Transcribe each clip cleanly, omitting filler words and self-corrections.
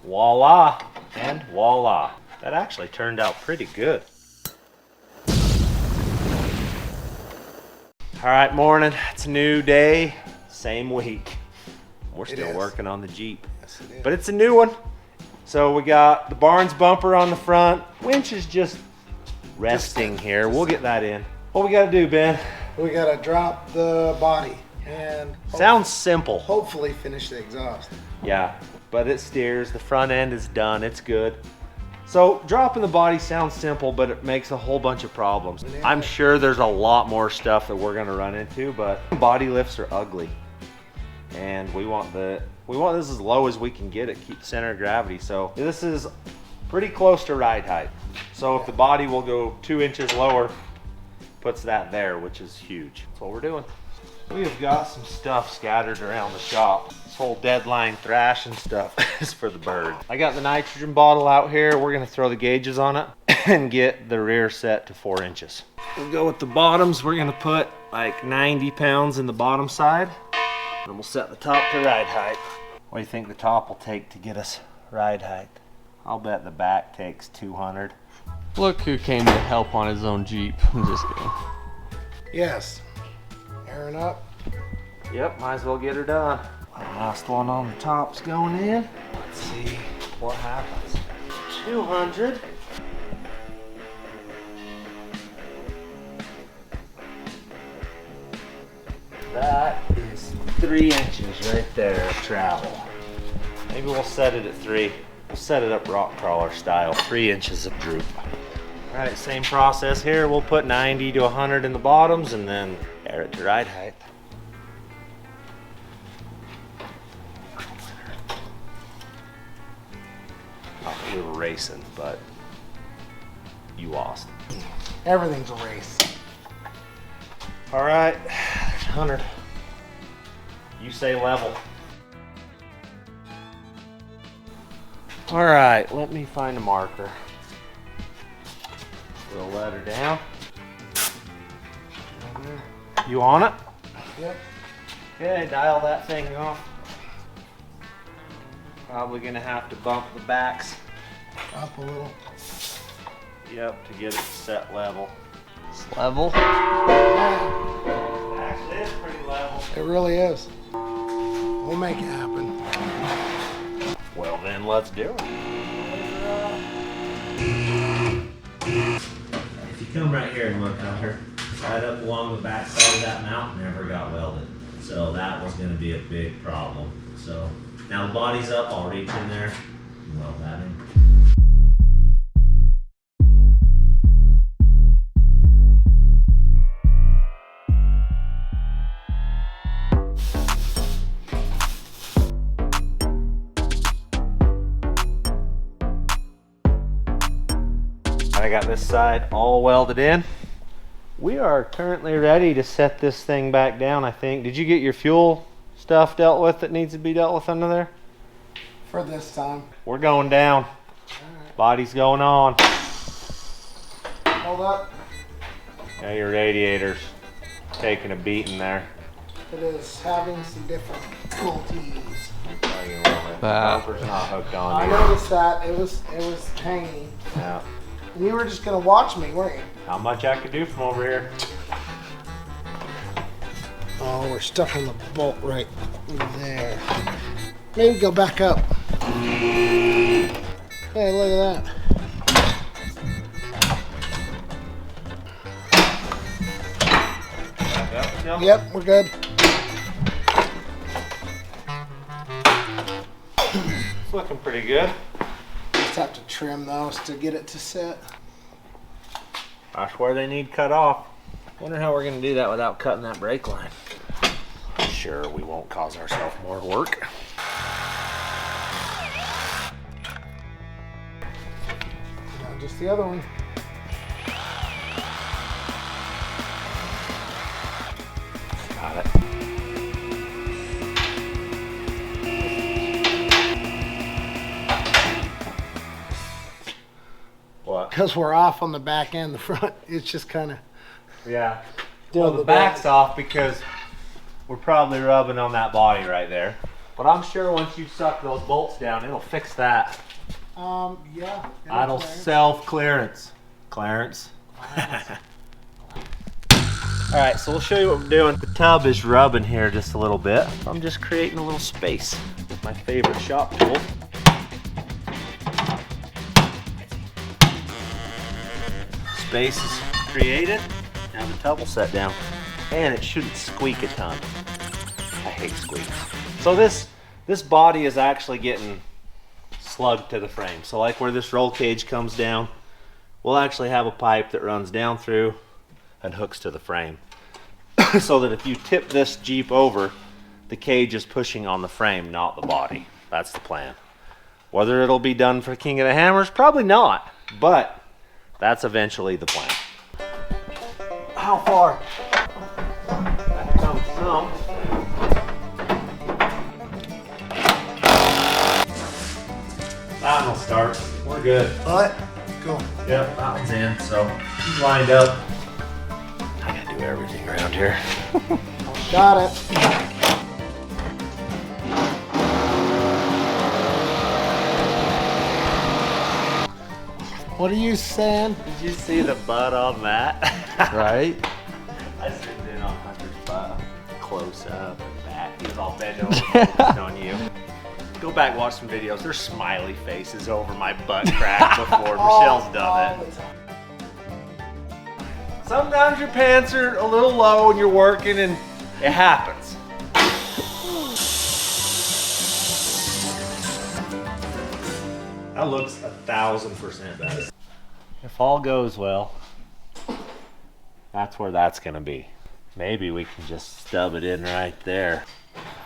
Voila and voila. That actually turned out pretty good. All right, morning. It's a new day, same week. We're still working on the Jeep, Yes, it is. but it's a new one. So we got the Barnes bumper on the front. Winch is just resting here. We'll get that in. What we got to do, Ben? We gotta drop the body and Sounds simple. hopefully finish the exhaust. Yeah, but it steers. The front end is done. It's good. So dropping the body sounds simple, but it makes a whole bunch of problems. I'm sure there's a lot more stuff that we're gonna run into, but body lifts are ugly. And we want this as low as we can get it, keep the center of gravity. So this is pretty close to ride height. So if the body will go 2 inches lower, puts that there, which is huge. That's what we're doing. We have got some stuff scattered around the shop. This whole deadline thrash and stuff is for the bird. I got the nitrogen bottle out here. We're gonna throw the gauges on it and get the rear set to 4 inches. We'll go with the bottoms. We're gonna put like 90 pounds in the bottom side, and we'll set the top to ride height. What do you think the top will take to get us ride height? I'll bet the back takes 200. Look who came to help on his own Jeep. I'm just kidding. Yes. Airing up. Yep, might as well get her done. Last one on the top's going in. Let's see what happens. 200. That is 3 inches right there of travel. Maybe we'll set it at 3. We'll set it up rock crawler style, 3 inches of droop. All right, same process here. We'll put 90 to 100 in the bottoms and then air it to ride height. Oh, we were racing, but you lost. Everything's a race. All right, there's 100. You say level. All right, let me find a marker. We'll let her down. You on it? Yep. Okay, dial that thing off. Probably gonna have to bump the backs. Up a little. Yep, to get it set level. It's level. Actually, it's pretty level. It really is. We'll make it happen. Well then, let's do it. If you come right here and look out here, right up along the back side of that mount never got welded. So that was gonna be a big problem. So now the body's up, I'll reach in there and weld that in. I got this side all welded in. We are currently ready to set this thing back down, I think. Did you get your fuel stuff dealt with that needs to be dealt with under there? For this time. We're going down. Alright. Body's going on. Hold up. Yeah, your radiator's taking a beating there. It is having some difficulties. Bumper's not hooked on I you. noticed that. It was hanging. Yeah. And you were just gonna watch me, weren't you? How much I could do from over here? Oh, we're stuck on the bolt right there. Maybe go back up. Hey, look at that. Back up, Tim? Yep, we're good. It's looking pretty good. Just have to trim those to get it to sit. That's where they need cut off. Wonder how we're gonna do that without cutting that brake line. Sure, we won't cause ourselves more work. Now just the other one. Got it. What? Because we're off on the back end, the front, it's just kind of Yeah. doing Well, the back's off because we're probably rubbing on that body right there. But I'm sure once you suck those bolts down, it'll fix that. Yeah. That'll self-clearance. Clarence. Alright, so we'll show you what we're doing. The tub is rubbing here just a little bit. I'm just creating a little space with my favorite shop tool. Space is created. Now the tub will set down. And it shouldn't squeak a ton. I hate squeaks. So this body is actually getting slugged to the frame. So like where this roll cage comes down, we'll actually have a pipe that runs down through and hooks to the frame. So that if you tip this Jeep over, the cage is pushing on the frame, not the body. That's the plan. Whether it'll be done for King of the Hammers, probably not, but that's eventually the plan. How far? That comes some. That will start. We're good. All right, cool. Yep, that one's in, so he's lined up. I gotta do everything around here. Got it. What are you saying? Did you see the butt on that? Right? I zoomed in on Hunter's butt. Close up and back. He's all bent over focused on you. Go back and watch some videos. There's smiley faces over my butt crack before Michelle's done it. Sometimes your pants are a little low and you're working and it happens. That looks 1,000% better. If all goes well, that's where that's gonna be. Maybe we can just stub it in right there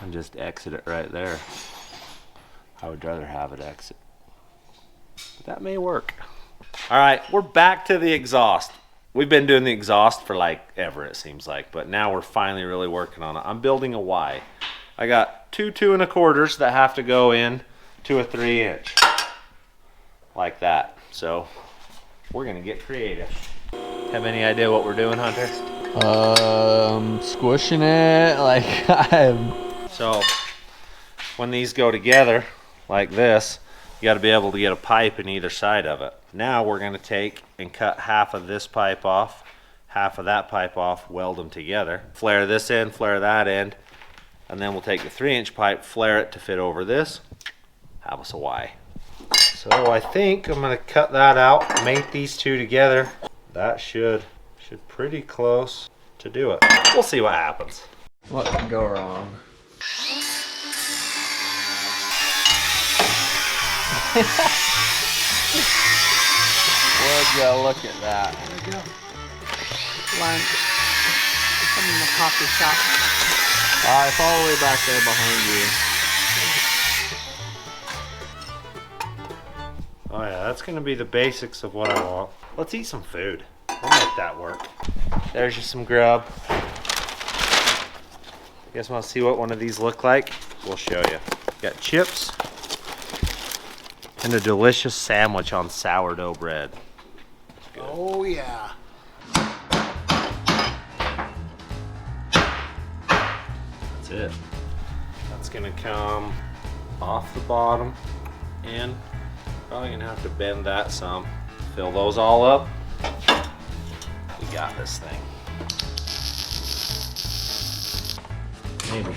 and just exit it right there. I would rather have it exit, but that may work. All right, we're back to the exhaust. We've been doing the exhaust for like ever, it seems like, but now we're finally really working on it. I'm building a Y. I got two 2 1/4s that have to go in to a 3-inch, like that. So we're gonna get creative. Have any idea what we're doing, Hunter? Squishing it like So when these go together like this, you got to be able to get a pipe in either side of it. Now we're going to take and cut half of this pipe off, half of that pipe off, weld them together. Flare this end, flare that end, and then we'll take the 3-inch pipe, flare it to fit over this, have us a Y. So I think I'm going to cut that out, mate these two together. That should pretty close to do it. We'll see what happens. what can go wrong? Would you look at that? There we go. Lunch from the coffee shop. It's all the way back there behind you. Oh yeah, that's gonna be the basics of what I want. Let's eat some food. We'll make that work. There's just some grub. You guys wanna see what one of these look like? We'll show you. Got chips and a delicious sandwich on sourdough bread. Good. Oh yeah. That's it. That's gonna come off the bottom and probably gonna have to bend that some. Fill those all up. We got this thing. Maybe,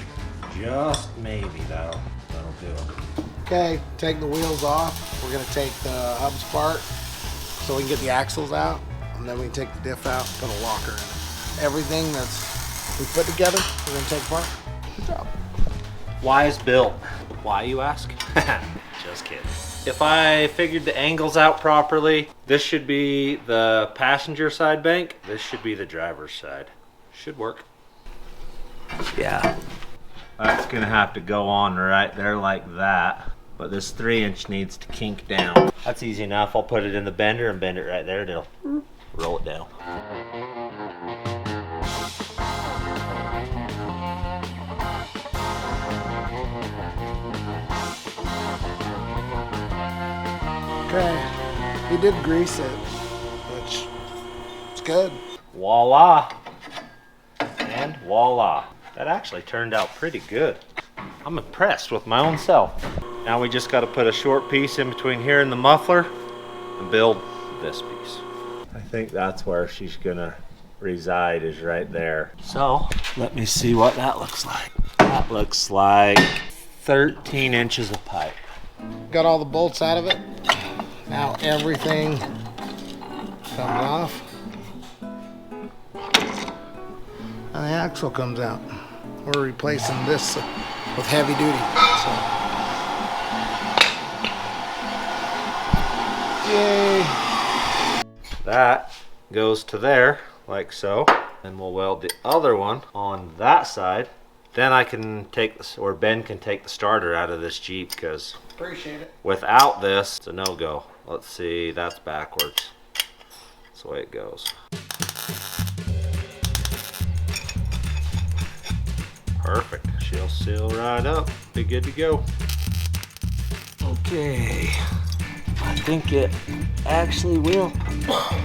just maybe that'll do it. Okay, take the wheels off. We're gonna take the hubs apart so we can get the axles out, and then we can take the diff out, put a locker in it. Everything that's we put together, we're gonna take apart. Good job. Why is built? Why, you ask? Just kidding. If I figured the angles out properly, this should be the passenger side bank. This should be the driver's side. Should work. Yeah. That's gonna have to go on right there like that. But this 3-inch needs to kink down. That's easy enough. I'll put it in the bender and bend it right there. It'll roll it down. Okay, he did grease it, which is good. Voila. And voila. That actually turned out pretty good. I'm impressed with my own self. Now we just got to put a short piece in between here and the muffler and build this piece. I think that's where she's gonna reside, is right there. So let me see what that looks like. That looks like 13 inches of pipe. Got all the bolts out of it. Now everything comes off. And the axle comes out. We're replacing this with heavy duty. So. Yay! That goes to there, like so. And we'll weld the other one on that side. Then I can take this, or Ben can take the starter out of this Jeep, because Appreciate it. without this, it's a no-go. Let's see, that's backwards. That's the way it goes. Perfect. She'll seal right up. Be good to go. Okay. I think it actually will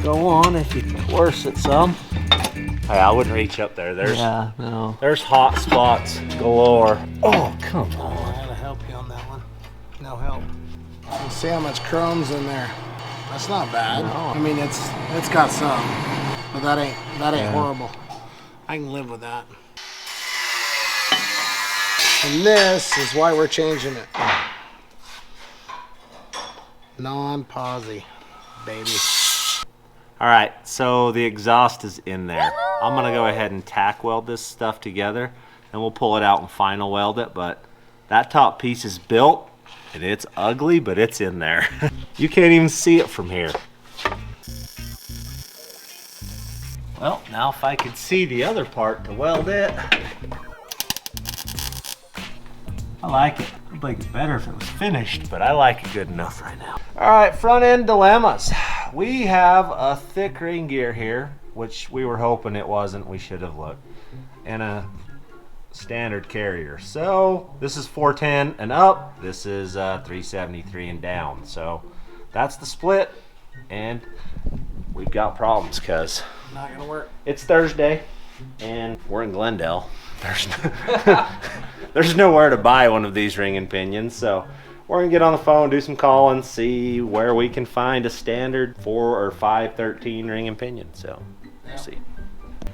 go on if you coerce it some. Hey, I wouldn't reach up there. There's there's hot spots galore. Oh, come I on. had to help you on that one. No help. You can see how much chrome's in there. That's not bad. No. I mean, it's got some, but that ain't horrible. I can live with that. And this is why we're changing it. Non-posy, baby. All right, so the exhaust is in there. I'm gonna go ahead and tack weld this stuff together, and we'll pull it out and final weld it, but that top piece is built, and it's ugly, but it's in there. You can't even see it from here. Well, now if I could see the other part to weld it. I like it. I'd like it better if it was finished, but I like it good enough right now. All right, front end dilemmas. We have a thick ring gear here, which we were hoping it wasn't. We should have looked. And a standard carrier. So this is 410 and up. This is 373 and down. So that's the split. And we've got problems because Not gonna work. it's Thursday and we're in Glendale. There's nowhere to buy one of these ring and pinions, so we're gonna get on the phone, do some calling, see where we can find a standard 4 or 513 ring and pinion. So we'll see.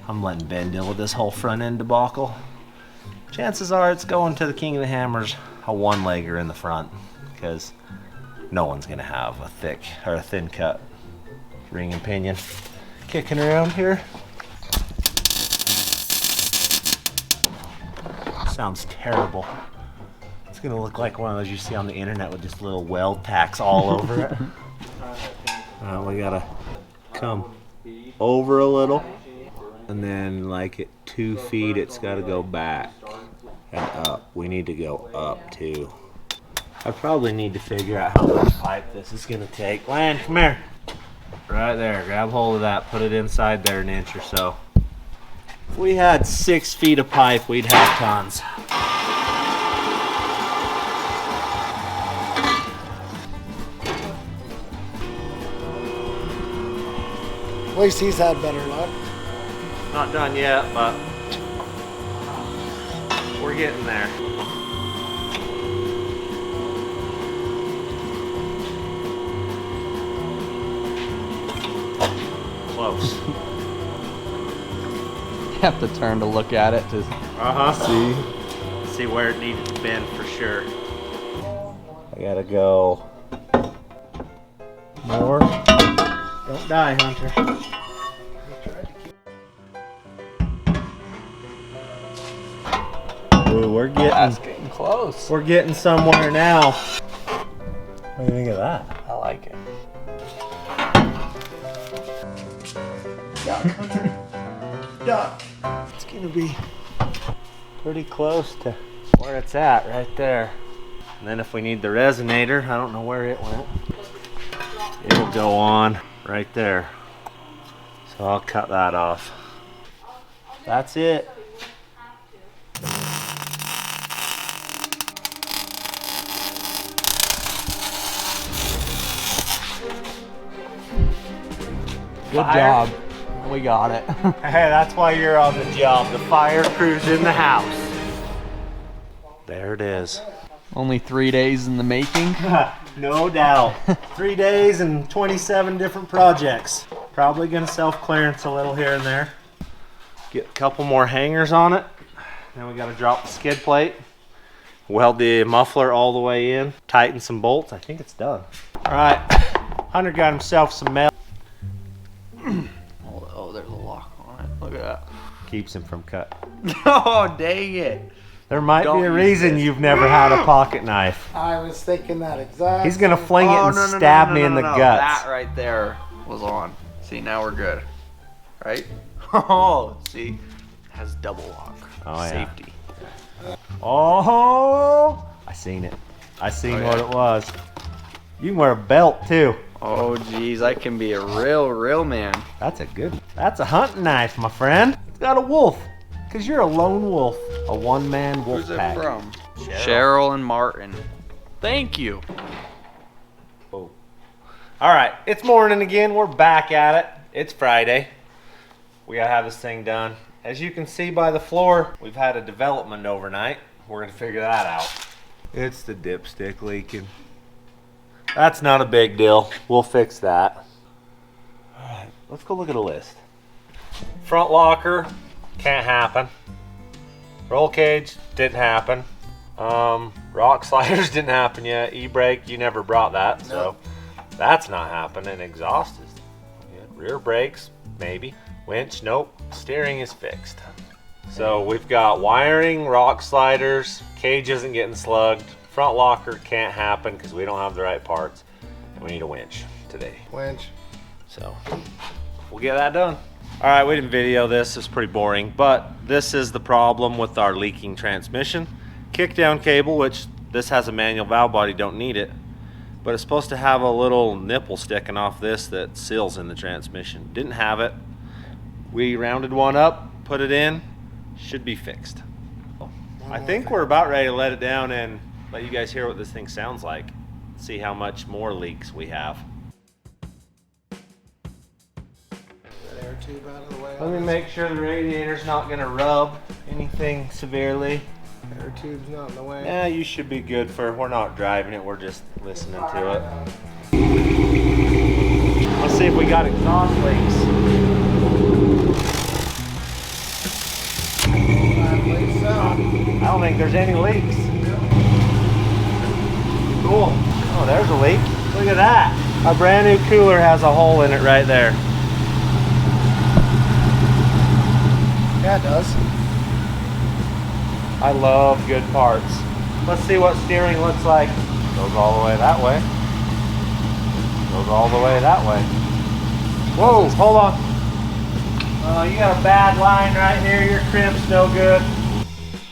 I'm letting Ben deal with this whole front end debacle. Chances are it's going to the King of the Hammers, a one-legger in the front, because no one's gonna have a thick or a thin cut ring and pinion kicking around here. Sounds terrible. It's gonna look like one of those you see on the internet with just little weld tacks all over it. We gotta come over a little, and then like at 2 feet, it's gotta go back and up. We need to go up too. I probably need to figure out how much pipe this is gonna take. Lan, come here. Right there, grab hold of that, put it inside there an inch or so. If we had 6 feet of pipe, we'd have tons. At least he's had better luck. Not done yet, but we're getting there. Close. Have to turn to look at it to See where it needed to bend for sure. I gotta go more. Don't die, Hunter. Ooh, That's getting close. we're getting somewhere now. What do you think of that? I like it. Duck. It's gonna be pretty close to where it's at right there. And then if we need the resonator, I don't know where it went. It'll go on right there. So I'll cut that off. That's it. Good Fire. job. We got it. Hey, that's why you're on the job. The fire crew's in the house. There it is. Only 3 days in the making. No doubt. 3 days and 27 different projects. Probably gonna self-clearance a little here and there. Get a couple more hangers on it. Then we gotta drop the skid plate. Weld the muffler all the way in. Tighten some bolts. I think it's done. All right, Hunter got himself some mail. Oh, there's a lock on it. Look at that. Keeps him from cut. Oh, dang it. There might Don't be a use reason this. you've never had a pocket knife. I was thinking that exactly. He's gonna fling it and stab me in the guts. That right there was on. See, now we're good. Right? Oh, see? Has double lock. Oh, yeah. Safety. Oh, I seen it. I seen what it was. You can wear a belt too. Oh, geez, I can be a real man. That's a hunting knife, my friend. It's got a wolf. Cause you're a lone wolf. A one-man wolf Who's pack. it from? Cheryl and Martin. Thank you. Oh. All right, it's morning again. We're back at it. It's Friday. We gotta have this thing done. As you can see by the floor, we've had a development overnight. We're gonna figure that out. It's the dipstick leaking. That's not a big deal. We'll fix that. All right, let's go look at a list. Front locker, can't happen. Roll cage, didn't happen. Rock sliders didn't happen yet. E-brake, you never brought that, so that's not happening. Exhaust is good. Rear brakes, maybe. Winch, nope. Steering is fixed. So we've got wiring, rock sliders, cage isn't getting slugged. Front locker can't happen because we don't have the right parts. And we need a winch today. Winch. So we'll get that done. All right, we didn't video this. It's pretty boring, but this is the problem with our leaking transmission. Kickdown cable, which this has a manual valve body, don't need it, but it's supposed to have a little nipple sticking off this that seals in the transmission. Didn't have it. We rounded one up, put it in, should be fixed. I think we're about ready to let it down and let you guys hear what this thing sounds like. See how much more leaks we have. Air tube out of the way. Let me make sure the radiator's not gonna rub anything severely. Air tube's not in the way. Yeah, you should be good for, we're not driving it, we're just listening to it. Let's see if we got exhaust leaks. I don't think there's any leaks. Cool. Oh, there's a leak. Look at that. Our brand new cooler has a hole in it right there. Yeah, it does. I love good parts. Let's see what steering looks like. Goes all the way that way. Goes all the way that way. Whoa, hold on. Oh, you got a bad line right here. Your crimp's no good.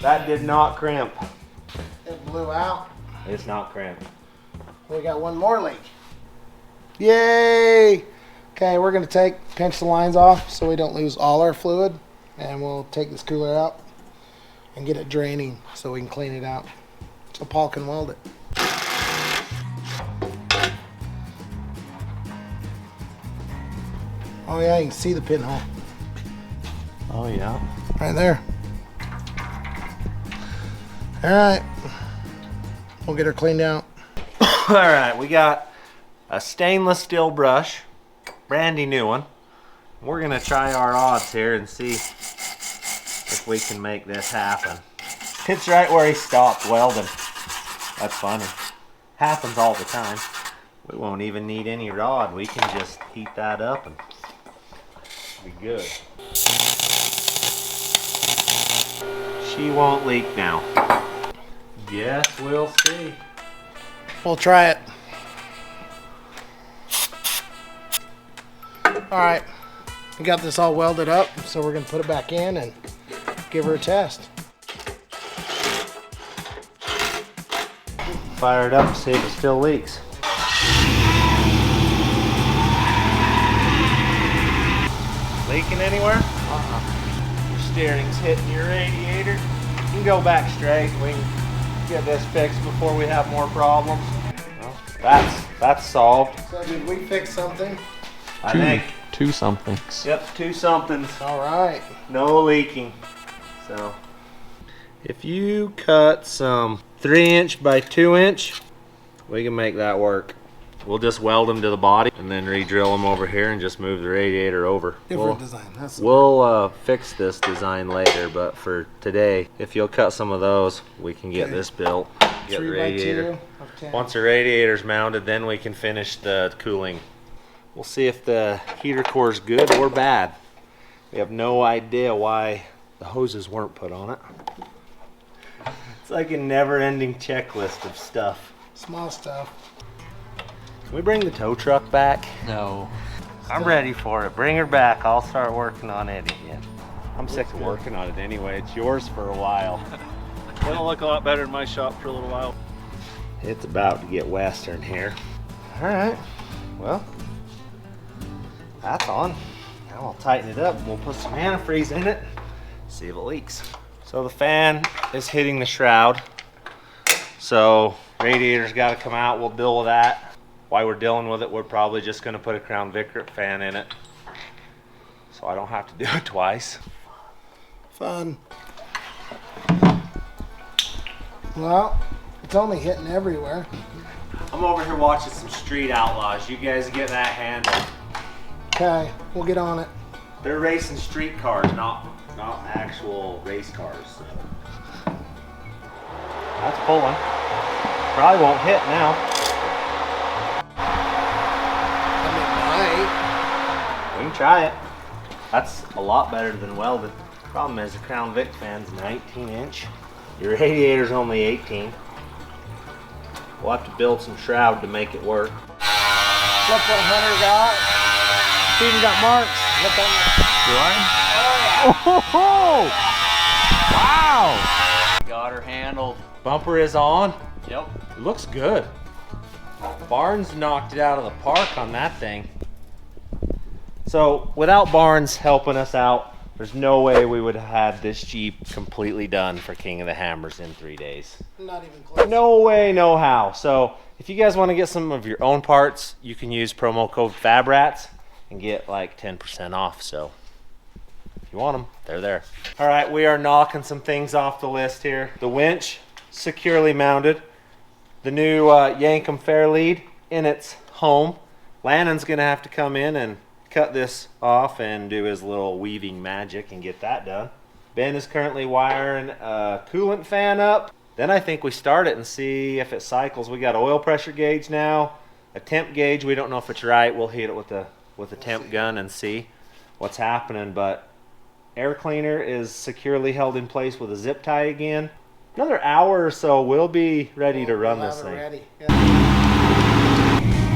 That did not crimp. It blew out. It's not crimped. We got one more leak. Yay! Okay, we're gonna pinch the lines off so we don't lose all our fluid, and we'll take this cooler out and get it draining so we can clean it out so Paul can weld it. Oh yeah, you can see the pinhole Oh yeah. right there. All right, we'll get her cleaned out. All right, we got a stainless steel brush, brandy new one. We're gonna try our odds here and see if we can make this happen. It's right where he stopped welding. That's funny. Happens all the time. We won't even need any rod. We can just heat that up and be good. She won't leak now. Yes, we'll see. We'll try it. All right, we got this all welded up, so we're gonna put it back in and give her a test. Fire it up and see if it still leaks. Leaking anywhere? Your steering's hitting your radiator. You can go back straight. We can get this fixed before we have more problems. Well, that's solved. So did we fix something? I think. Two somethings. Yep, two somethings. All right. No leaking. So If you cut some 3" by 2", we can make that work. We'll just weld them to the body and then re-drill them over here and just move the radiator over. Different design. That's We'll fix this design later, but for today, if you'll cut some of those, we can get this built. Get the 3 by radiator. 2 of 10. Once the radiator's mounted, then we can finish the cooling. We'll see if the heater core is good or bad. We have no idea why the hoses weren't put on it. It's like a never-ending checklist of stuff. Small stuff. Can we bring the tow truck back? No. I'm ready for it. Bring her back. I'll start working on it again. I'm sick of working on it anyway. It's yours for a while. It'll look a lot better in my shop for a little while. It's about to get western here. All right. Well, that's on. Now I'll tighten it up and we'll put some antifreeze in it. See if it leaks. So the fan is hitting the shroud. So radiator's got to come out. We'll deal with that. While we're dealing with it, we're probably just going to put a Crown Vic fan in it, so I don't have to do it twice. Fun. Well, it's only hitting everywhere. I'm over here watching some Street Outlaws. You guys get that handle. Okay, we'll get on it. They're racing street cars, not actual race cars. So. That's pulling. Probably won't hit now. We can try it. That's a lot better than welded. Problem is the Crown Vic fan's 19". Your radiator's only 18. We'll have to build some shroud to make it work. Look what Hunter got. Steven got marks. Look on Do I? Oh! Wow! Got her handled. Bumper is on. Yep. It looks good. Barnes knocked it out of the park on that thing. So without Barnes helping us out, there's no way we would have had this Jeep completely done for King of the Hammers in 3 days. Not even close. No way, no how. So if you guys want to get some of your own parts, you can use promo code Fab Rats and get like 10% off. So if you want them, they're there. All right, we are knocking some things off the list here. The winch, securely mounted. The new Yankum Fair lead in its home. Lannon's gonna have to come in and cut this off and do his little weaving magic and get that done. Ben is currently wiring a coolant fan up. Then I think we start it and see if it cycles. We got oil pressure gauge now, a temp gauge. We don't know if it's right. We'll hit it with a temp gun and see what's happening. But air cleaner is securely held in place with a zip tie again. Another hour or so, we'll be ready to run this thing. Ready. Yeah.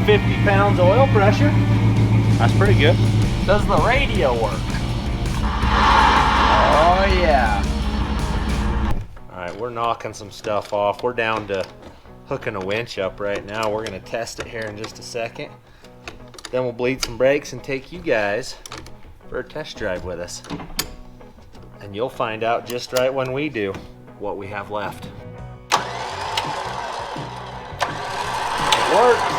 50 pounds oil pressure. That's pretty good. Does the radio work? Oh yeah. All right, we're knocking some stuff off. We're down to hooking a winch up right now. We're gonna test it here in just a second. Then we'll bleed some brakes and take you guys for a test drive with us. And you'll find out just right when we do what we have left. It works.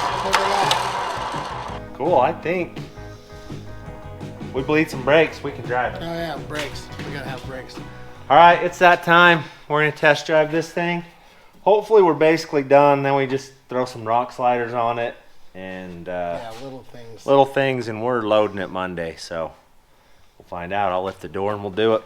Cool, I think. We bleed some brakes, we can drive it. Oh yeah, brakes. We gotta have brakes. All right, it's that time. We're gonna test drive this thing. Hopefully we're basically done. Then we just throw some rock sliders on it and Yeah, little things. little things, and we're loading it Monday. So we'll find out. I'll lift the door and we'll do it.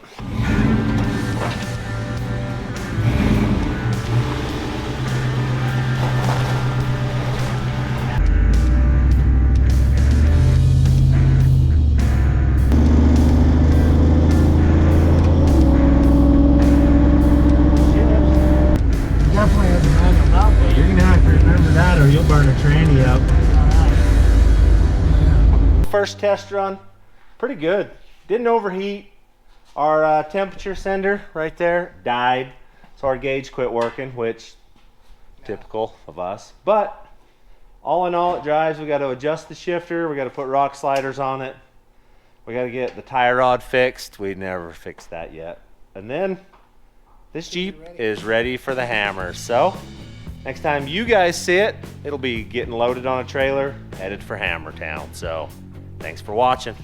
Definitely has a manual valve. You're gonna have to remember that or you'll burn a tranny up. First test run, pretty good. Didn't overheat. Our temperature sender right there died, so our gauge quit working, which typical of us. But all in all, it drives. We got to adjust the shifter. We got to put rock sliders on it. We got to get the tie rod fixed. We never fixed that yet. And then this Jeep is ready for the hammer. So next time you guys see it, it'll be getting loaded on a trailer, headed for Hammertown. So thanks for watching.